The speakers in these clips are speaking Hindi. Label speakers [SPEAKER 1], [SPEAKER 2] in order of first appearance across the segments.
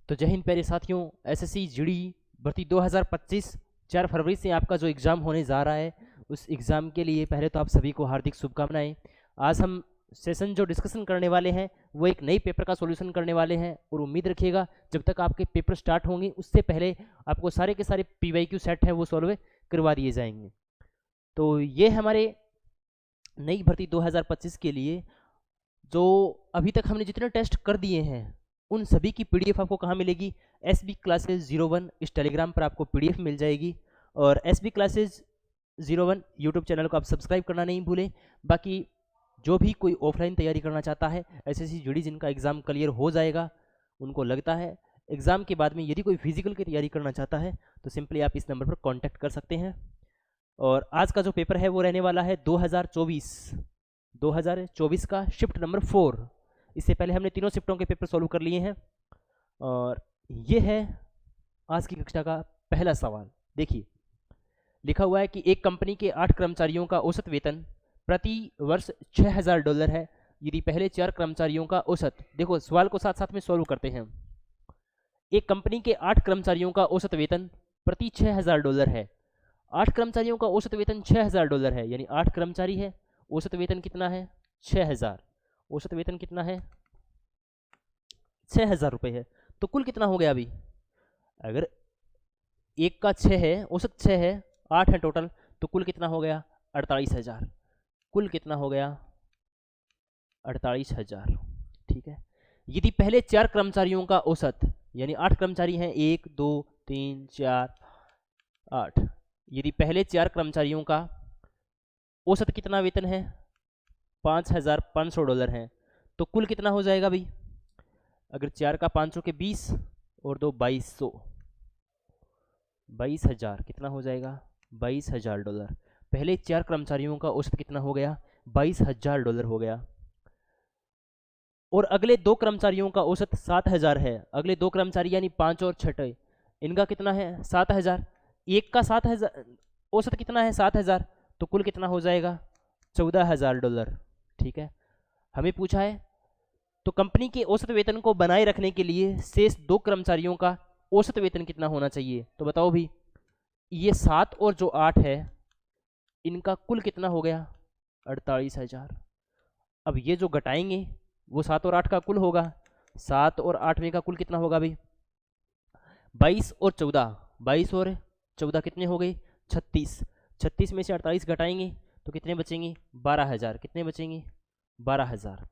[SPEAKER 1] तो जय हिंद प्यारे साथियों, एसएससी जीडी भर्ती 2025 4 फरवरी से आपका जो एग्ज़ाम होने जा रहा है, उस एग्ज़ाम के लिए पहले तो आप सभी को हार्दिक शुभकामनाएं। आज हम सेशन जो डिस्कशन करने वाले हैं वो एक नई पेपर का सॉल्यूशन करने वाले हैं, और उम्मीद रखिएगा जब तक आपके पेपर स्टार्ट होंगे उससे पहले आपको सारे के सारे पीवाईक्यू सेट है वो सॉल्व करवा दिए जाएंगे। तो ये हमारे नई भर्ती 2025 के लिए जो अभी तक हमने जितने टेस्ट कर दिए हैं उन सभी की पीडीएफ आपको कहाँ मिलेगी? एसबी क्लासेस 01 इस टेलीग्राम पर आपको पीडीएफ मिल जाएगी। और एसबी क्लासेस 01 यूट्यूब चैनल को आप सब्सक्राइब करना नहीं भूलें। बाकी जो भी कोई ऑफलाइन तैयारी करना चाहता है, एसएससी जीडी जिनका एग्ज़ाम क्लियर हो जाएगा, उनको लगता है एग्ज़ाम के बाद में यदि कोई फिजिकल की तैयारी करना चाहता है तो सिंपली आप इस नंबर पर कॉन्टैक्ट कर सकते हैं। और आज का जो पेपर है वो रहने वाला है 2024 का शिफ्ट नंबर 4। इससे पहले हमने तीनों शिफ्टों के पेपर सॉल्व कर लिए हैं, और ये है आज की कक्षा का पहला सवाल। देखिए, लिखा हुआ है कि एक कंपनी के 8 कर्मचारियों का औसत वेतन प्रति वर्ष $6000 है। यदि पहले 4 कर्मचारियों का औसत, देखो सवाल को साथ साथ में सॉल्व करते हैं। एक कंपनी के 8 कर्मचारियों का औसत वेतन प्रति $6000 है। 8 कर्मचारियों का औसत वेतन $6000 है, यानी 8 कर्मचारी है, औसत वेतन कितना है? 6000। औसत वेतन कितना है? 6000 रुपये है। तो कुल कितना हो गया अभी? अगर एक का 6 है, औसत 6 है, 8 है टोटल, तो कुल कितना हो गया? 48000। कुल कितना हो गया? 48000। ठीक है। यदि पहले 4 कर्मचारियों का औसत, यानी 8 कर्मचारी हैं, 1 2 3 4 8, यदि पहले 4 कर्मचारियों का औसत कितना वेतन है? $5500 है, तो कुल कितना हो जाएगा भाई? अगर 4 का 500 के 20 और 2 2200, 22000 कितना हो जाएगा? $22000। पहले 4 कर्मचारियों का औसत कितना हो गया? $22000 हो गया। और अगले 2 कर्मचारियों का औसत 7000 है। अगले 2 कर्मचारी यानी 5 और 6, इनका कितना है? 7000। एक का 7000 औसत कितना है? 7000, तो कुल कितना हो जाएगा? $14000। ठीक है। हमें पूछा है तो कंपनी के औसत वेतन को बनाए रखने के लिए शेष 2 कर्मचारियों का औसत वेतन कितना होना चाहिए? तो बताओ भी, ये 7 और जो 8 है इनका कुल कितना हो गया? 48000। अब ये जो घटाएंगे वो 7 और 8 का कुल होगा। 7 और 8 में का कुल कितना होगा भाई? 22 और 14, 22 और 14 कितने हो गए? 36। 36 में से 48 घटाएंगे तो कितने बचेंगे? 12000। कितने बचेंगे? 12000।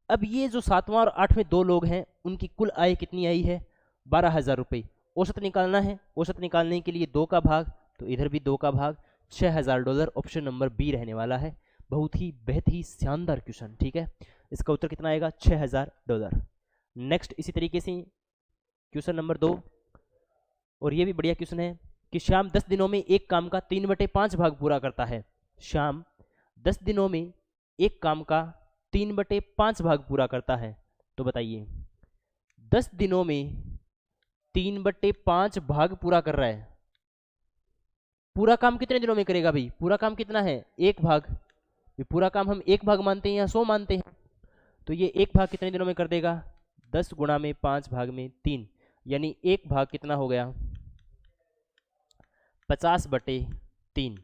[SPEAKER 1] अब ये जो 7वां और 8वें 2 लोग हैं उनकी कुल आय कितनी आई है? 12000 रुपये। औसत निकालना है। औसत निकालने के लिए 2 का भाग, तो इधर भी 2 का भाग, $6000। ऑप्शन नंबर बी रहने वाला है। बहुत ही शानदार क्वेश्चन। ठीक है, इसका उत्तर कितना आएगा? $6000। नेक्स्ट इसी तरीके से क्वेश्चन नंबर 2, और ये भी बढ़िया क्वेश्चन है कि श्याम 10 दिनों में एक काम का 3/5 भाग पूरा करता है। श्याम 10 दिनों में एक काम का 3/5 भाग पूरा करता है। तो बताइए, 10 दिनों में 3/5 भाग पूरा कर रहा है, पूरा काम कितने दिनों में करेगा भाई? पूरा काम कितना है? 1 भाग। पूरा काम हम 1 भाग मानते हैं या 100 मानते हैं? तो ये 1 भाग कितने दिनों में कर देगा? 10 गुणा में 5 भाग में 3, यानी 1 भाग कितना हो गया? 50/3।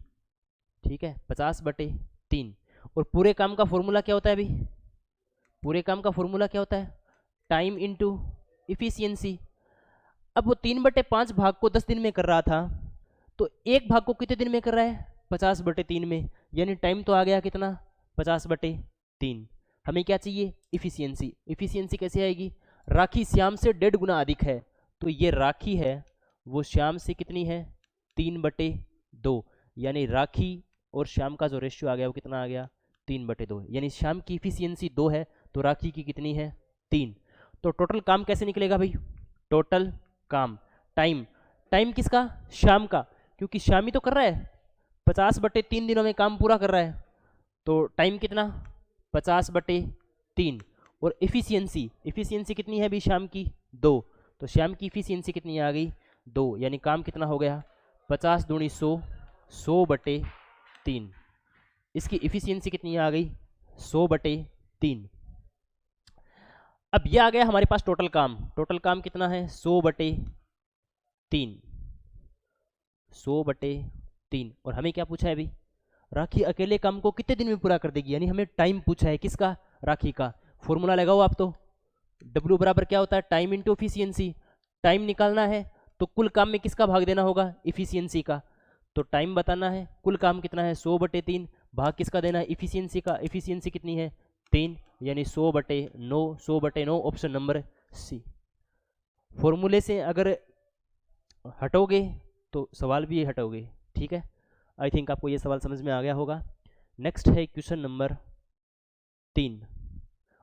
[SPEAKER 1] ठीक है, 50/3। और पूरे काम का फॉर्मूला क्या होता है भाई? पूरे काम का फॉर्मूला क्या होता है? Time into efficiency. अब वो 3/5 भाग को 10 दिन में कर रहा था, तो 1 भाग को कितने दिन में कर रहा है? 50/3 में, यानी टाइम तो आ गया कितना? 50/3। हमें क्या चाहिए? इफिशियंसी। इफिशियंसी कैसे आएगी? राखी श्याम से 1.5 गुना अधिक है, तो ये राखी है वो श्याम से कितनी है? 3/2, यानी राखी और श्याम का जो रेशियो आ गया वो कितना आ गया? 3/2, यानी श्याम की इफिशियंसी 2 है तो राखी की कितनी है? 3। तो टोटल काम कैसे निकलेगा भाई? टोटल काम, टाइम किसका? श्याम का, क्योंकि श्याम ही तो कर रहा है, 50/3 दिनों में काम पूरा कर रहा है, तो टाइम कितना? 50/3। और इफिशियंसी कितनी है भी श्याम की? 2, तो श्याम की इफिशियंसी कितनी आ गई? 2, यानी काम कितना हो गया? 50 दूनी 100, 100/3। इसकी इफिशियंसी कितनी आ गई? 100/3। अब ये आ गया हमारे पास टोटल काम। टोटल काम कितना है? 100/3, 100/3। और हमें क्या पूछा है अभी? राखी अकेले काम को कितने दिन में पूरा कर देगी, यानी हमें टाइम पूछा है। किसका? राखी का। फॉर्मूला लगाओ आप तो। W बराबर क्या होता है? Time into efficiency. टाइम निकालना है तो कुल काम में किसका भाग देना होगा? एफिशिएंसी का। तो टाइम बताना है, कुल काम कितना है? 100/3। भाग किसका देना है? एफिशिएंसी का। एफिशिएंसी कितनी है? 3, यानी 100/9। 100/9 ऑप्शन नंबर सी। फॉर्मूले से अगर हटोगे तो सवाल भी हटोगे। ठीक है, आई थिंक आपको ये सवाल समझ में आ गया होगा। नेक्स्ट है क्वेश्चन नंबर 3।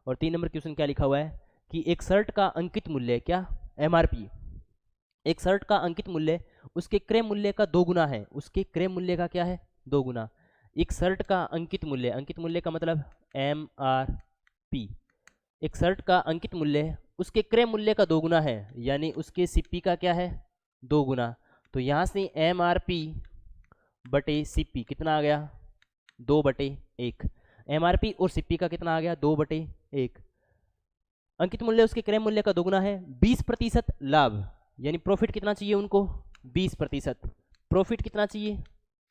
[SPEAKER 1] और 3 नंबर क्वेश्चन क्या लिखा हुआ है कि एक शर्ट का अंकित मूल्य, क्या? MRP। एक शर्ट का अंकित मूल्य उसके क्रय मूल्य का 2 गुना है। उसके क्रय मूल्य का क्या है? 2 गुना। एक शर्ट का अंकित मूल्य, अंकित मूल्य का मतलब MRP। एक शर्ट का अंकित मूल्य उसके क्रय मूल्य का 2 गुना है, यानी उसके CP का क्या है? 2 गुना। तो यहाँ से MRP बटे CP कितना आ गया? 2/1। MRP और CP का कितना आ गया? 2/1। अंकित मूल्य उसके क्रय मूल्य का 2 गुना है। 20% लाभ, यानी प्रॉफिट कितना चाहिए उनको? 20%। प्रॉफिट कितना चाहिए?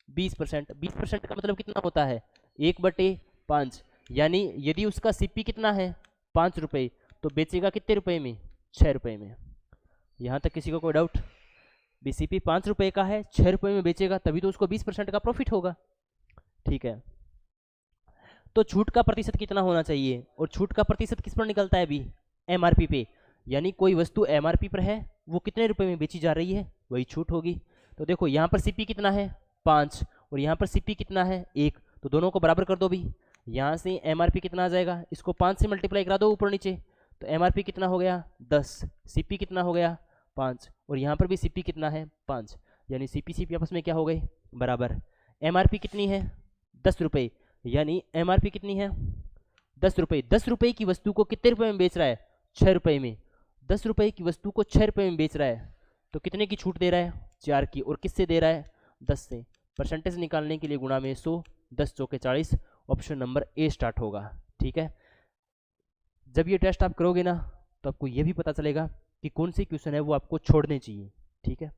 [SPEAKER 1] 20%। 20% का मतलब कितना होता है? 1/5। यानी यदि उसका CP कितना है? 5 रुपये, तो बेचेगा कितने रुपए में? 6 रुपये में। यहाँ तक किसी को कोई डाउट? CP 5 रुपये का है, 6 रुपये में बेचेगा, तभी तो उसको 20% का प्रॉफिट होगा। ठीक है, तो छूट का प्रतिशत कितना होना चाहिए? और छूट का प्रतिशत किस पर निकलता है अभी? MRP पे। यानी कोई वस्तु MRP पर है, वो कितने रुपए में बेची जा रही है, वही छूट होगी। तो देखो यहाँ पर CP कितना है? 5, और यहाँ पर CP कितना है? 1। तो दोनों को बराबर कर दो भी। यहाँ से MRP कितना आ जाएगा? इसको 5 से मल्टीप्लाई करा दो ऊपर नीचे, तो MRP कितना हो गया? 10। CP कितना हो गया? 5। और यहाँ पर भी CP कितना है? 5। यानी CP आपस में क्या हो गए? बराबर। MRP कितनी है? 10 रुपये, यानी MRP कितनी है? 10 रुपये। 10 रुपये की वस्तु को कितने रुपए में बेच रहा है? 6 रुपये में। 10 रुपये की वस्तु को 6 रुपये में बेच रहा है, तो कितने की छूट दे रहा है? 4 की। और किससे दे रहा है? 10 से। परसेंटेज निकालने के लिए गुणा में 100, 10 चौके 40, ऑप्शन नंबर ए स्टार्ट होगा। ठीक है, जब ये टेस्ट आप करोगे ना, तो आपको ये भी पता चलेगा कि कौन से क्वेश्चन है वो आपको छोड़ने चाहिए। ठीक है,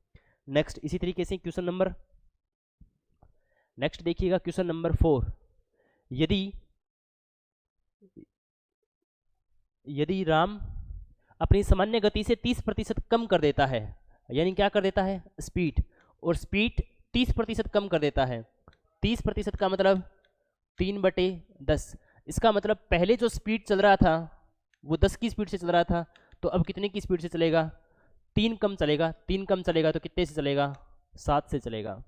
[SPEAKER 1] नेक्स्ट इसी तरीके से क्वेश्चन नंबर, नेक्स्ट देखिएगा क्वेश्चन नंबर 4। यदि राम अपनी सामान्य गति से 30% कम कर देता है, यानी क्या कर देता है? स्पीड। और स्पीड 30% कम कर देता है। 30% का मतलब 3/10। इसका मतलब पहले जो स्पीड चल रहा था वो 10 की स्पीड से चल रहा था, तो अब कितने की स्पीड से चलेगा? 3 कम चलेगा। 3 कम चलेगा तो कितने से चलेगा? 7 से चलेगा।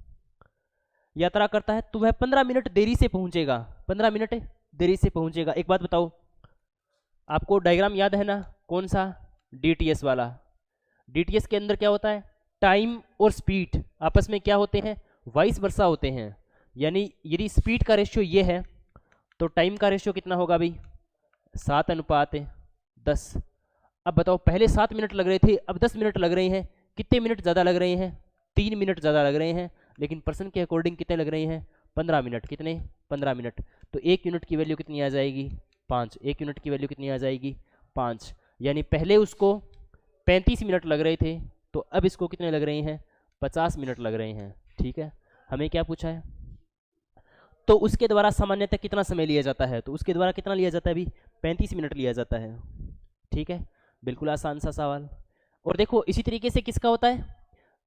[SPEAKER 1] यात्रा करता है तो वह 15 मिनट देरी से पहुंचेगा। 15 मिनट देरी से पहुंचेगा। एक बात बताओ, आपको डायग्राम याद है ना? कौन सा? DTS वाला। DTS के अंदर क्या होता है? टाइम और स्पीड आपस में क्या होते हैं? वाइस वर्सा होते हैं। यानी यदि स्पीड का रेशियो ये है, तो टाइम का रेशियो कितना होगा भाई? 7/10। अब बताओ, पहले 7 मिनट लग रहे थे, अब 10 मिनट लग रहे हैं, कितने मिनट ज़्यादा लग रहे हैं? 3 मिनट ज़्यादा लग रहे हैं। लेकिन पर्सन के अकॉर्डिंग कितने लग रहे हैं? 15 मिनट। कितने? 15 मिनट। तो 1 यूनिट की वैल्यू कितनी आ जाएगी? 5। 1 यूनिट की वैल्यू कितनी आ जाएगी? 5। यानी पहले उसको 35 मिनट लग रहे थे, तो अब इसको कितने लग रहे हैं? 50 मिनट लग रहे हैं। ठीक है, हमें क्या पूछा है? तो उसके द्वारा सामान्यतः कितना समय लिया जाता है? तो उसके द्वारा कितना लिया जाता है अभी? 35 मिनट लिया जाता है। ठीक है, बिल्कुल आसान सा सवाल। और देखो इसी तरीके से किसका होता है?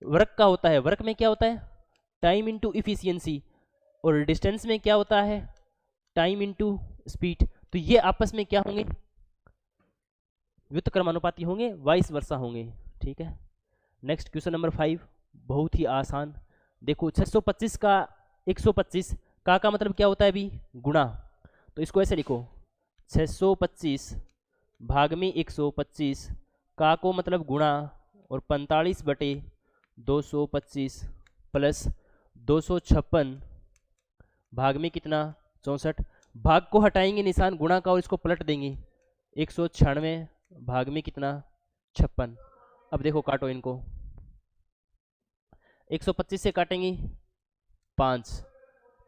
[SPEAKER 1] वर्क का होता है। वर्क में क्या होता है? Time into efficiency. और डिस्टेंस में क्या होता है? Time into speed. तो ये आपस में क्या होंगे? व्युत्क्रमानुपाती होंगे, वाइस वर्सा होंगे। ठीक है, नेक्स्ट क्वेश्चन नंबर 5, बहुत ही आसान। देखो 625 का 125 का मतलब क्या होता है अभी? गुणा। तो इसको ऐसे लिखो, 625 भाग में 125, का को मतलब गुणा, और 45/225 प्लस 256 भाग में कितना? 64। भाग को हटाएंगे निशान गुणा का और इसको पलट देंगे, 196 भाग में कितना? 56। अब देखो काटो इनको, 125 से काटेंगे 5,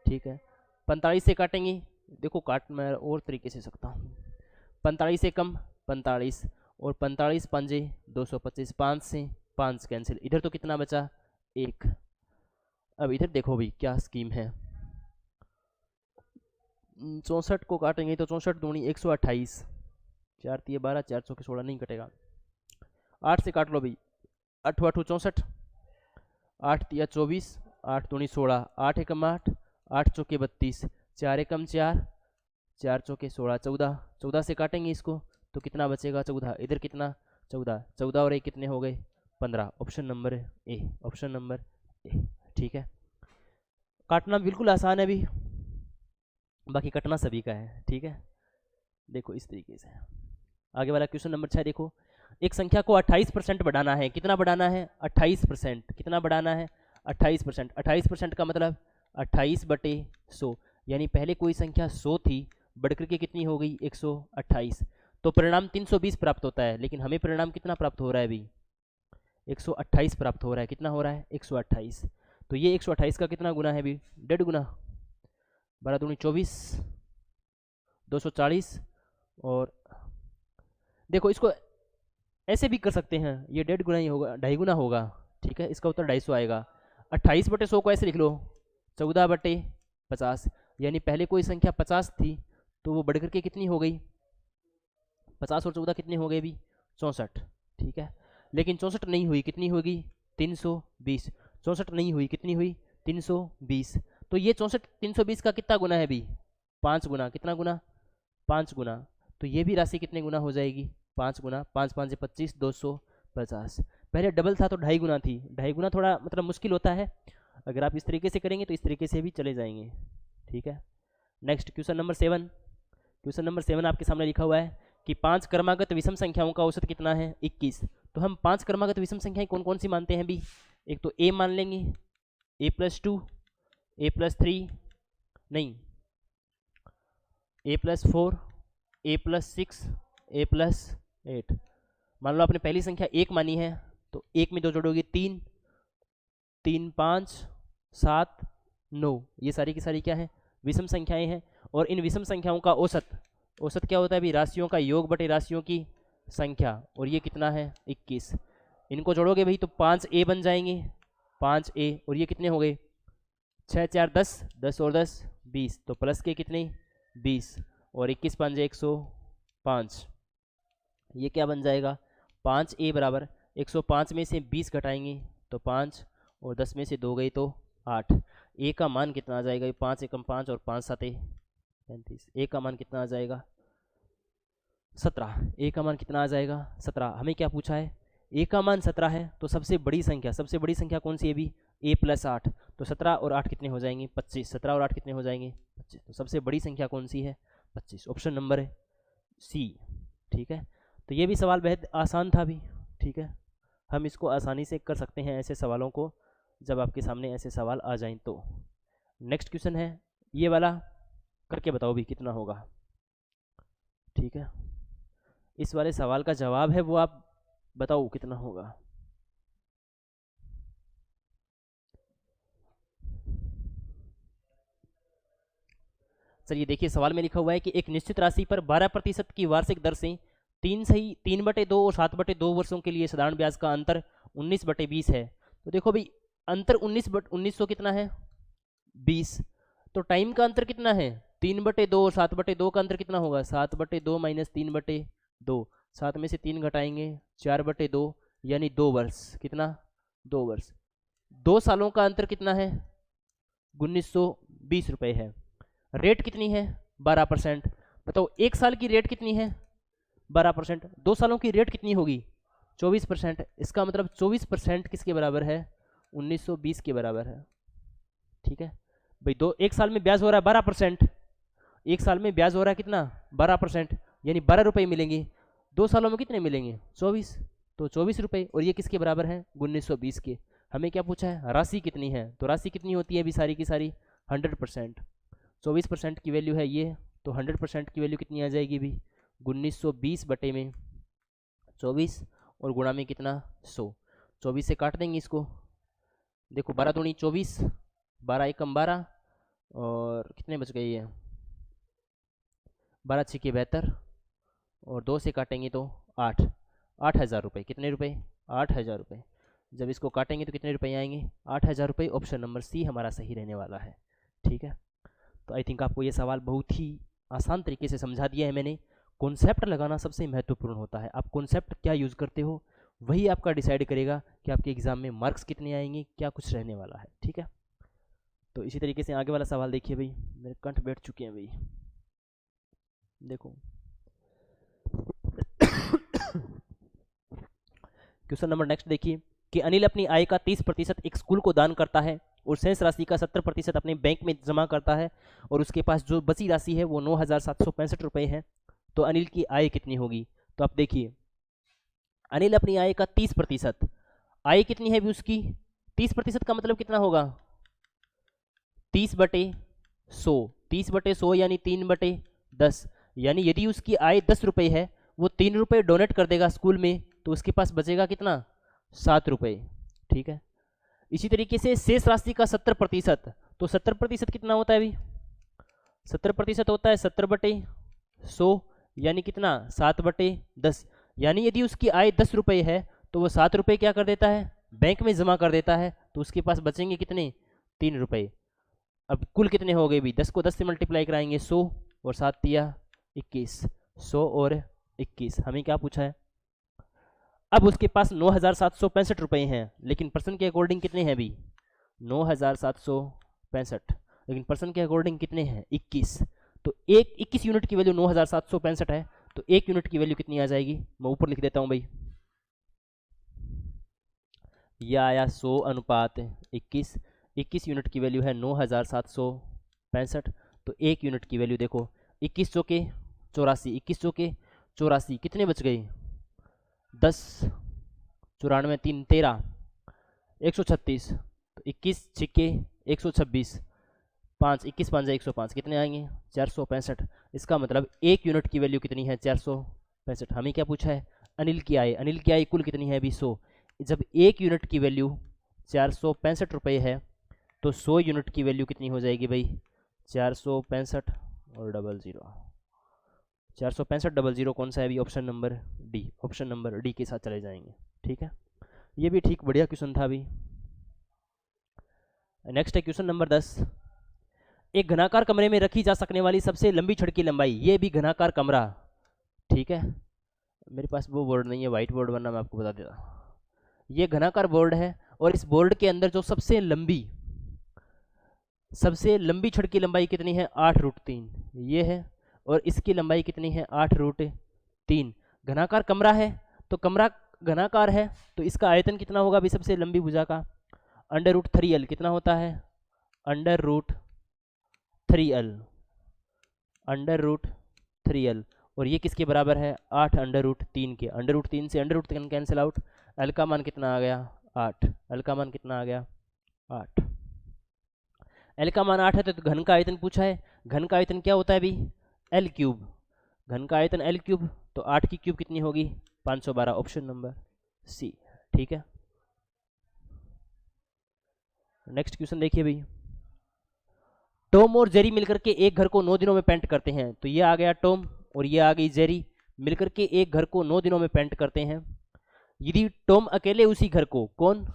[SPEAKER 1] ठीक है। 45 से काटेंगे, देखो काट मैं और तरीके से सकता हूँ, 45 से कम 45 और 45 पंजे 225, 5 से 5 कैंसिल, इधर तो कितना बचा 1। अब इधर देखो भाई क्या स्कीम है, 64 को काटेंगे तो 64 दूनी 128, 4 तिये 12, 4 चौके 16 नहीं कटेगा, 8 से काट लो भाई, 8 8 64, 8 तिया 24, 8 दूनी 16, 8 एकम 8, 8 चौके 32, 4 एकम 4, 4 चौके 16, 14, 14 से काटेंगे इसको तो कितना बचेगा 14, इधर कितना 14, 14 और 1 कितने हो गए 15, option number A, option number A. ठीक है, काटना बिल्कुल आसान है भी, बाकी कटना सभी का है। ठीक है, देखो इस तरीके से। आगे वाला क्वेश्चन नंबर 6 देखो, एक संख्या को 28% बढ़ाना है, कितना बढ़ाना है 28%, कितना बढ़ाना है 28%, 28% का मतलब 28/100, यानी पहले कोई संख्या 100 थी, बढ़ करके कितनी हो गई 128, तो परिणाम 320 प्राप्त होता है, लेकिन हमें परिणाम कितना प्राप्त हो रहा है अभी 128 प्राप्त हो रहा है, कितना हो रहा है 128, तो ये 128 का कितना गुना है अभी 1.5 गुना, 12 दूनी 24, 240, और देखो इसको ऐसे भी कर सकते हैं, ये 1.5 गुना ही होगा, 2.5 गुना होगा। ठीक है, इसका उत्तर 250 आएगा। 28/100 को ऐसे लिख लो 14/50, यानी पहले कोई संख्या 50 थी तो वो बढ़ करके कितनी हो गई 50 और 14 कितने हो गए अभी 64। ठीक है, लेकिन 64 नहीं हुई, कितनी होगी 320, 64 नहीं हुई, कितनी हुई 320, तो ये 64 320 का कितना गुना है अभी 5 गुना, कितना गुना 5 गुना, तो ये भी राशि कितने गुना हो जाएगी 5 गुना, 5 5 25, 250, पहले डबल था तो 2.5 गुना थी, 2.5 गुना थोड़ा मतलब मुश्किल होता है, अगर आप इस तरीके से करेंगे तो इस तरीके से भी चले जाएंगे। ठीक है, next question number 7, question number 7 आपके सामने लिखा हुआ है कि 5 क्रमागत विषम संख्याओं का औसत कितना है 21, तो हम 5 क्रमागत विषम संख्याएं कौन कौन सी मानते हैं भी, एक तो a मान लेंगे, a+2, a+3, नहीं a+4, a+6, a+8, मान लो आपने पहली संख्या 1 मानी है तो 1 में 2 जोड़ोगे 3, 3 5 7 9, ये सारी की सारी क्या है विषम संख्याएं हैं, और इन विषम संख्याओं का औसत, औसत क्या होता है अभी राशियों का योग बटे राशियों की संख्या, और ये कितना है 21, इनको जोड़ोगे भाई तो 5a बन जाएंगे, 5a, और ये कितने हो गए 6 4 10, 10 और 10 20, तो प्लस के कितने 20, और 21 5 105, ये क्या बन जाएगा 5a बराबर 105 में से 20 घटाएंगे तो 5, और 10 में से 2 गई तो 8, a का मान कितना आ जाएगा 5 एकम 5 और 5 7 35, a का मान कितना आ जाएगा 17, a का मान कितना आ जाएगा 17, हमें क्या पूछा है a का मान 17 है, तो सबसे बड़ी संख्या कौन सी है भी a+8, तो 17 और 8 कितने हो जाएंगे 25, 17 और 8 कितने हो जाएंगे 25, तो सबसे बड़ी संख्या कौन सी है 25, ऑप्शन नंबर है सी। ठीक है, तो ये भी सवाल बेहद आसान था भी। ठीक है, हम इसको आसानी से कर सकते हैं ऐसे सवालों को, जब आपके सामने ऐसे सवाल आ जाएं तो। नेक्स्ट क्वेश्चन है ये वाला, करके बताओ भी कितना होगा। ठीक है, इस वाले सवाल का जवाब है वो आप बताओ कितना होगा। चलिए देखिए, सवाल में लिखा हुआ है कि एक निश्चित राशि पर 12% की वार्षिक दर से 3/2 और 7/2 वर्षों के लिए साधारण ब्याज का अंतर 19/20 है। तो देखो भाई, अंतर 1900 कितना है 20, तो टाइम का अंतर कितना है 3/2 और 7/2 का अंतर कितना होगा 7/2 माइनस 3/2, 7 में से 3 घटाएंगे 4/2, यानी 2 वर्ष, कितना 2 वर्ष, 2 सालों का अंतर कितना है 1920 रुपये है। रेट कितनी है 12%, बताओ 1 साल की रेट कितनी है 12%, 2 सालों की रेट कितनी होगी 24%, इसका मतलब 24% किसके बराबर है 1920 के बराबर है। ठीक है भाई, 1 साल में ब्याज हो रहा है 12%, 1 साल में ब्याज हो रहा है कितना 12%, यानी 12 रुपये मिलेंगे, 2 सालों में कितने मिलेंगे 24, तो 24 रुपये, और ये किसके बराबर है 1920 के। हमें क्या पूछा है राशि कितनी है, तो राशि कितनी होती है अभी सारी की सारी 100%, 24% की वैल्यू है ये, तो 100% की वैल्यू कितनी आ जाएगी भी 1920 बटे में 24, और गुणा में कितना 100, 24 से काट देंगे इसको, देखो 12 दूनी 24, 12 एकम 12, और कितने बच गए ये 12 छिके 72, और 2 से काटेंगे तो 8, 8,000 रुपये। कितने रुपए? 8,000 रुपये। जब इसको काटेंगे तो कितने रुपए आएंगे? 8,000 रुपये। ऑप्शन नंबर सी हमारा सही रहने वाला है। ठीक है, तो आई थिंक आपको ये सवाल बहुत ही आसान तरीके से समझा दिया है मैंने। कॉन्सेप्ट लगाना सबसे महत्वपूर्ण होता है। आप कॉन्सेप्ट क्या यूज़ करते हो वही आपका डिसाइड करेगा कि आपके एग्ज़ाम में मार्क्स कितने आएंगे, क्या कुछ रहने वाला है। ठीक है, तो इसी तरीके से आगे वाला सवाल देखिए भाई, मेरे कंठ बैठ चुके हैं भाई, देखो क्वेश्चन नंबर नेक्स्ट देखिए कि अनिल अपनी आय का 30% एक स्कूल को दान करता है और शेष राशि का 70% अपने बैंक में जमा करता है और उसके पास जो बची राशि है वो 9,765 रुपये है। तो अनिल की आय कितनी होगी? तो आप देखिए, अनिल अपनी आय का 30%, आय कितनी है भी उसकी? 30% का मतलब कितना होगा? 30/100, 30/100 यानी 3/10। यानी यदि उसकी आय 10 रुपये है, वो 3 रुपये डोनेट कर देगा स्कूल में, तो उसके पास बचेगा कितना? 7 रुपये। ठीक है, इसी तरीके से शेष राशि का 70%, तो 70% कितना होता है अभी? 70% होता है 70/100 यानी कितना? 7/10। यानी यदि उसकी आय 10 रुपये है तो वो 7 रुपये क्या कर देता है? बैंक में जमा कर देता है, तो उसके पास बचेंगे कितने? 3 रुपये। अब कुल कितने हो गए भी? 10 को 10 से मल्टीप्लाई कराएंगे 100 और 7 तिया 21, 100 और 21। हमें क्या पूछा है? अब उसके पास 9,765 रुपये हैं, लेकिन पर्सन के अकॉर्डिंग कितने हैं भी? 9,765, लेकिन पर्सन के अकॉर्डिंग कितने हैं? 21। तो 21 यूनिट की वैल्यू 9,765 है, तो 1 यूनिट की वैल्यू कितनी आ जाएगी? मैं ऊपर लिख देता हूं भाई, यह आया 100/21। 21 यूनिट की वैल्यू है 9,765, तो 1 यूनिट की वैल्यू देखो, 21 चौके 84, 21 चौके 84, कितने बच गए? 10, 94, 3, 13, 136, तो 21 छिक्के 126, 5, 21 5 105, कितने आएंगे? 465। इसका मतलब 1 यूनिट की वैल्यू कितनी है? 465। हमें क्या पूछा है? अनिल की आय। अनिल की आय कुल कितनी है अभी? 100। जब 1 यूनिट की वैल्यू 465 रुपये है, तो 100 यूनिट की वैल्यू कितनी हो जाएगी भाई? 465 और 00। 465 00 कौन सा है अभी? Option number D. Option number D के साथ चले जाएंगे। ठीक है, ये भी ठीक बढ़िया क्वेश्चन था अभी। नेक्स्ट है क्वेश्चन नंबर 10। एक घनाकार कमरे में रखी जा सकने वाली सबसे लंबी छड़ की लंबाई। ये भी घनाकार कमरा, ठीक है, मेरे पास वो बोर्ड नहीं है व्हाइट बोर्ड, वरना मैं आपको बता देता। ये घनाकार बोर्ड है और इस बोर्ड के अंदर जो सबसे लंबी छड़ की लंबाई कितनी है? 8√3 ये है, और इसकी लंबाई कितनी है? 8√3। घनाकार कमरा है, तो कमरा घनाकार है, तो इसका आयतन कितना होगा अभी सबसे लंबी भुजा का? √3L। कितना होता है? √3L, √3L। और ये किसके बराबर है? 8√3 के। √3 से √3 कैंसिल आउट, L का मान कितना आ गया? 8। L का मान कितना आ गया? 8। L का मान 8 है, तो घन का आयतन पूछा है। घन का आयतन क्या होता है अभी? L³। घन का आयतन L³, तो 8 की क्यूब कितनी होगी? 512। Option number C. ठीक है, नेक्स्ट क्वेश्चन देखिए भाई। टॉम और जेरी मिलकर के एक घर को 9 दिनों में पेंट करते हैं। तो ये आ गया टॉम और ये आ गई जेरी, मिलकर के एक घर को 9 दिनों में पेंट करते हैं। यदि टॉम अकेले उसी घर को, कौन?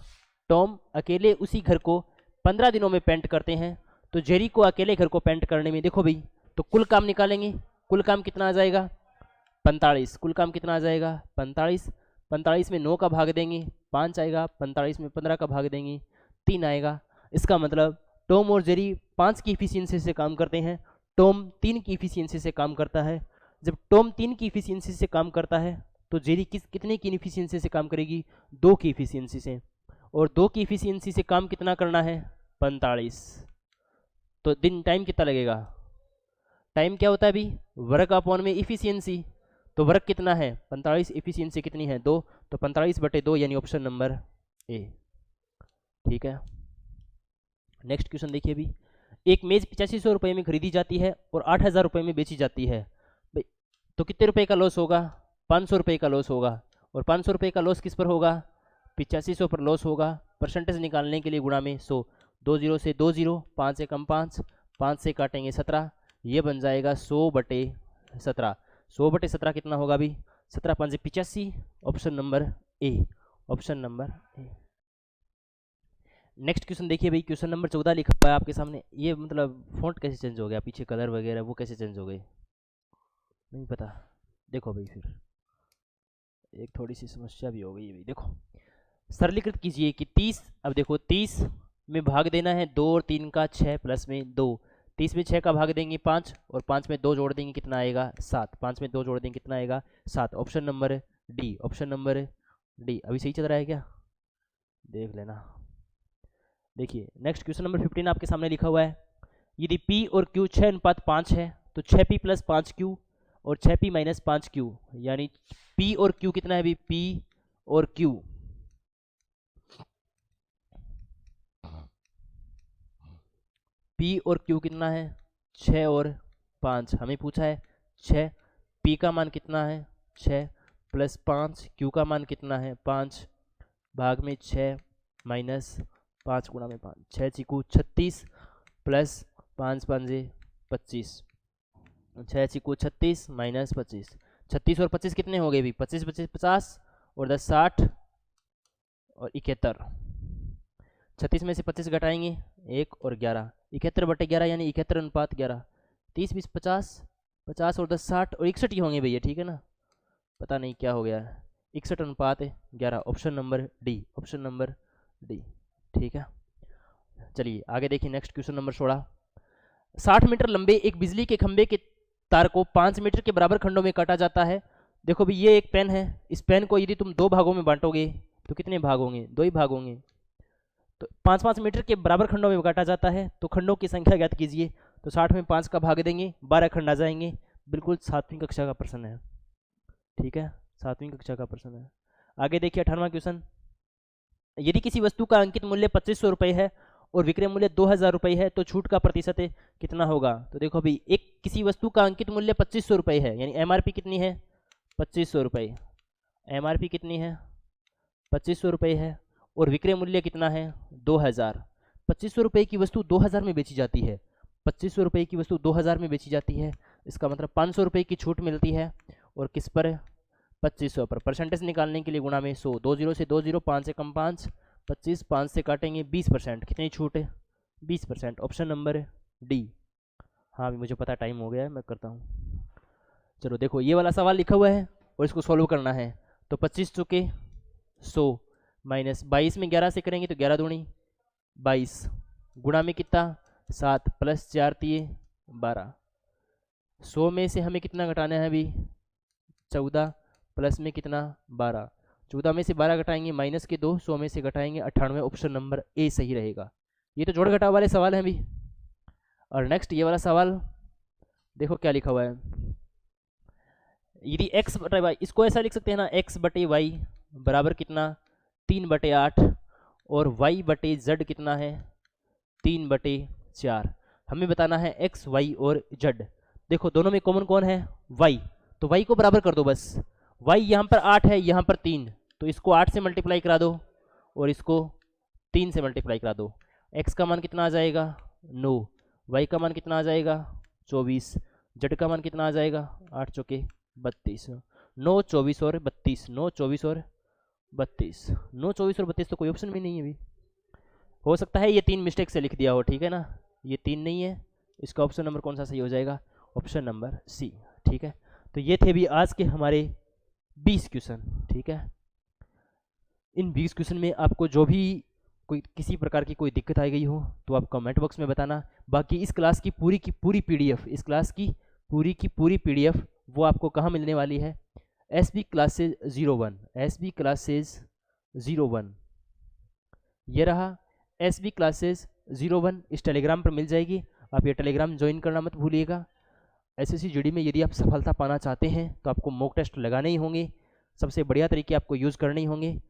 [SPEAKER 1] टॉम अकेले उसी घर को 15 दिनों में पेंट करते हैं, तो जेरी को अकेले घर को पेंट करने में, देखो भाई, तो कुल काम निकालेंगे। कुल काम कितना आ जाएगा? 45। कुल काम कितना आ जाएगा? 45। 45 में 9 का भाग देंगे 5 आएगा, 45 में 15 का भाग देंगे 3 आएगा। इसका मतलब टॉम और जेरी 5 की इफिशियंसी से काम करते हैं, टॉम 3 की इफिशियंसी से काम करता है। जब टॉम 3 की इफिशियंसी से काम करता है, तो जेरी कितने की इफिशियंसी से काम करेगी? 2 की इफिशियंसी से। और 2 की इफिशियंसी से काम कितना करना है? 45। तो दिन टाइम कितना लगेगा? टाइम क्या होता है अभी? वर्क अपॉन में इफिशियंसी, तो वर्क कितना है? 45, इफिशियंसी कितनी है? 2, तो 45/2 यानी ऑप्शन नंबर ए। ठीक है, नेक्स्ट क्वेश्चन देखिए अभी। एक मेज 8500 रुपये में खरीदी जाती है और 8000 रुपये में बेची जाती है, तो कितने रुपए का लॉस होगा? 500 रुपये का लॉस होगा। और 500 रुपये का लॉस किस पर होगा? 8500 पर लॉस होगा। परसेंटेज निकालने के लिए गुणा में 100, 2 0 से 2 0, 5 से कम 5, 5 से काटेंगे 17, ये बन जाएगा 100/17। 100/17 कितना होगा अभी? 17 5 85। Option number A, option number A. Next question देखिए भाई, क्वेश्चन नंबर 14 लिखा हुआ है आपके सामने। ये मतलब फॉन्ट कैसे चेंज हो गया, पीछे कलर वगैरह वो कैसे चेंज हो गए नहीं पता। देखो भाई फिर एक थोड़ी सी समस्या भी हो गई है भाई। देखो सरलीकृत कीजिए कि 30, अब देखो 30 में भाग देना है 2 और 3 का 6 प्लस में 2। 30 में 6 का भाग देंगे 5 और 5 में 2 जोड़ देंगे कितना आएगा? 7। 5 में 2 जोड़ देंगे कितना आएगा? 7। Option number D, option number D. अभी सही चल रहा है क्या? देख लेना। देखिए नेक्स्ट क्वेश्चन नंबर 15 आपके सामने लिखा हुआ है। यदि P और Q 6:5 है तो 6P + 5Q और 6P - 5Q, यानी P और Q कितना है अभी? P और Q P और Q कितना है? 6 और 5। हमें पूछा है 6, P का मान कितना है? 6 + 5, Q का मान कितना है? 5 भाग में 6 माइनस 5 गुणा में 5, 6 चिकू 36 प्लस 5 5 25, 6 चिकू 36 माइनस 25। 36 और 25 कितने हो गए भी? 25 25 50 और 10 60 और 71। 36 में से 25 घटाएंगे 1 और 11, 71/11 यानी 71:11। 30 20 50, 50 और 10 60 और 61 ही होंगे भैया, ठीक है ना? पता नहीं क्या हो गया है, 61:11। Option number D, option number D, ठीक है। चलिए आगे देखिए नेक्स्ट क्वेश्चन नंबर 16। 60 मीटर लंबे एक बिजली के खंभे के तार को 5 मीटर के बराबर खंडों में काटा जाता है। देखो भाई ये एक पेन है, इस पेन को यदि तुम 2 भागों में बांटोगे तो कितने भाग होंगे? 2 ही भाग होंगे। तो 5-5 मीटर के बराबर खंडों में काटा जाता है, तो खंडों की संख्या ज्ञात कीजिए। तो 60 में 5 का भाग देंगे, 12 खंड आ जाएंगे। बिल्कुल 7वीं कक्षा का प्रश्न है, ठीक है, 7वीं कक्षा का प्रश्न है। आगे देखिए 18वां क्वेश्चन। यदि किसी वस्तु का अंकित मूल्य 2500 रुपये है और विक्रय मूल्य 2000 रुपये है तो छूट का प्रतिशत कितना होगा? तो देखो भाई एक किसी वस्तु का अंकित मूल्य 2500 रुपये है, यानी एमआरपी कितनी है? 2500 रुपये। एमआरपी कितनी है? 2500 रुपये है और विक्रय मूल्य कितना है? 2000। 2500 रुपये की वस्तु 2000 में बेची जाती है। 2500 रुपये की वस्तु 2000 में बेची जाती है, इसका मतलब 500 रुपये की छूट मिलती है। और किस पर? 2500 पर। परसेंटेज निकालने के लिए गुणा में 100, 2 0 से 2 0, 5 से कम 5, 25, 5 से काटेंगे 20%। कितनी छूट है? 20%। Option number D. हाँ अभी मुझे पता टाइम हो गया है, मैं करता हूँ। चलो देखो ये वाला सवाल लिखा हुआ है और इसको सॉल्व करना है। तो 25 चुके 100 माइनस 22 में 11 से करेंगे तो 11 दूनी 22, गुणा में कितना? 7 प्लस 4 3 12। 100 में से हमें कितना घटाना है अभी? 14 प्लस में कितना? 12। 14 में से 12 घटाएंगे माइनस के 2, 100 में से घटाएंगे 98। ऑप्शन नंबर ए सही रहेगा। ये तो जोड़ घटाव वाले सवाल हैं अभी। और नेक्स्ट ये वाला सवाल देखो क्या लिखा हुआ है। यदि x बटे वाई, इसको ऐसा लिख सकते हैं ना, x बटे वाई बराबर कितना? 3/8 और y बटे z कितना है? 3/4। हमें बताना है x, y और z। देखो दोनों में कॉमन कौन है? y, तो y को बराबर कर दो बस। y यहाँ पर 8 है, यहाँ पर 3, तो इसको 8 से मल्टीप्लाई करा दो और इसको 3 से मल्टीप्लाई करा दो। x का मान कितना आ जाएगा? 9। y का मान कितना आ जाएगा? 24। z का मान कितना आ जाएगा? 8 चौके 32। 9 24 और 32, 9 24 और 32, 9 24 और 32 तो कोई ऑप्शन भी नहीं है अभी। हो सकता है ये 3 मिस्टेक से लिख दिया हो, ठीक है ना? ये 3 नहीं है, इसका ऑप्शन नंबर कौन सा सही हो जाएगा? ऑप्शन नंबर सी, ठीक है। तो ये थे भी आज के हमारे 20 क्वेश्चन, ठीक है। इन 20 क्वेश्चन में आपको जो भी कोई किसी प्रकार की कोई दिक्कत आई गई हो तो आप कमेंट बॉक्स में बताना। बाकी इस क्लास की पूरी पीडीएफ, इस क्लास की पूरी पीडीएफ वो आपको कहाँ मिलने वाली है? SB क्लासेज 01, SB क्लासेज 01, ये रहा SB क्लासेज 01। इस टेलीग्राम पर मिल जाएगी, आप ये टेलीग्राम ज्वाइन करना मत भूलिएगा। SSC GD में यदि आप सफलता पाना चाहते हैं तो आपको मॉक टेस्ट लगाने ही होंगे, सबसे बढ़िया तरीके आपको यूज़ करने ही होंगे।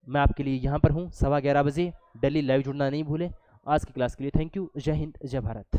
[SPEAKER 1] मैं आपके लिए यहाँ पर हूँ 11:15 बजे। डेली लाइव जुड़ना नहीं भूलें। आज की क्लास के लिए थैंक यू। जय हिंद, जय भारत।